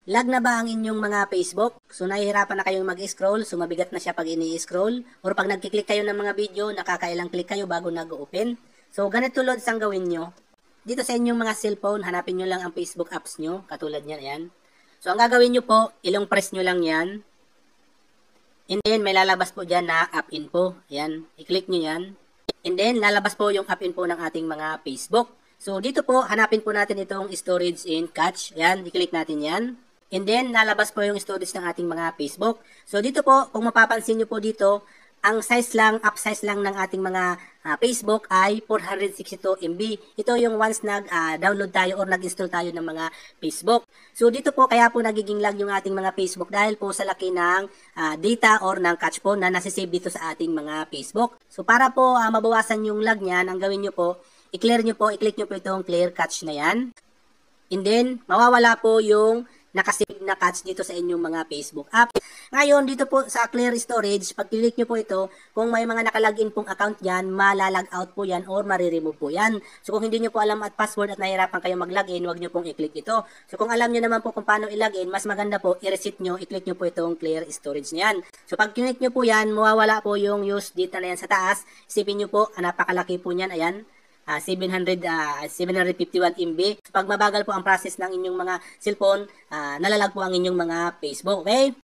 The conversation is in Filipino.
Lag na ba ang inyong mga Facebook? So nahihirapan na kayong mag-scroll, so mabigat na siya pag ini-scroll, or pag nagkiklik kayo ng mga video, nakakailang click kayo bago nag-open. So ganito loads ang gawin nyo. Dito sa inyong mga cellphone, hanapin nyo lang ang Facebook apps nyo, katulad niyan, ayan. So ang gagawin nyo po, ilong press nyo lang yan. And then may lalabas po dyan na app info, ayan, i-click nyo yan. And then lalabas po yung app info ng ating mga Facebook. So dito po, hanapin po natin itong storage in cache, ayan, i-click natin yan. And then, lalabas po yung storage ng ating mga Facebook. So, dito po, kung mapapansin nyo po dito, ang size lang, app size lang ng ating mga Facebook ay 462 MB. Ito yung once nag-download tayo or nag-install tayo ng mga Facebook. So, dito po, kaya po nagiging lag yung ating mga Facebook dahil po sa laki ng data or ng cache po na nasisave dito sa ating mga Facebook. So, para po mabawasan yung lag niyan, ang gawin nyo po, i-click nyo po itong clear cache na yan. And then, mawawala po yung nakasave na cache dito sa inyong mga Facebook app. Ngayon, dito po sa clear storage, pag click nyo po ito, kung may mga nakalagin pong account dyan, malalag out po yan or mariremove po yan. So kung hindi nyo po alam at password at nahirapan kayo mag-login, huwag nyo pong i-click ito. So kung alam nyo naman po kung paano i-login, mas maganda po, i-reset nyo, i-click nyo po itong clear storage na yan. So pag click nyo po yan, mawawala po yung use data na yan sa taas. Isipin nyo po, napakalaki po niyan, ayan. 751 MB. Pag mabagal po ang process ng inyong mga cellphone, nalalag po ang inyong mga Facebook, okay?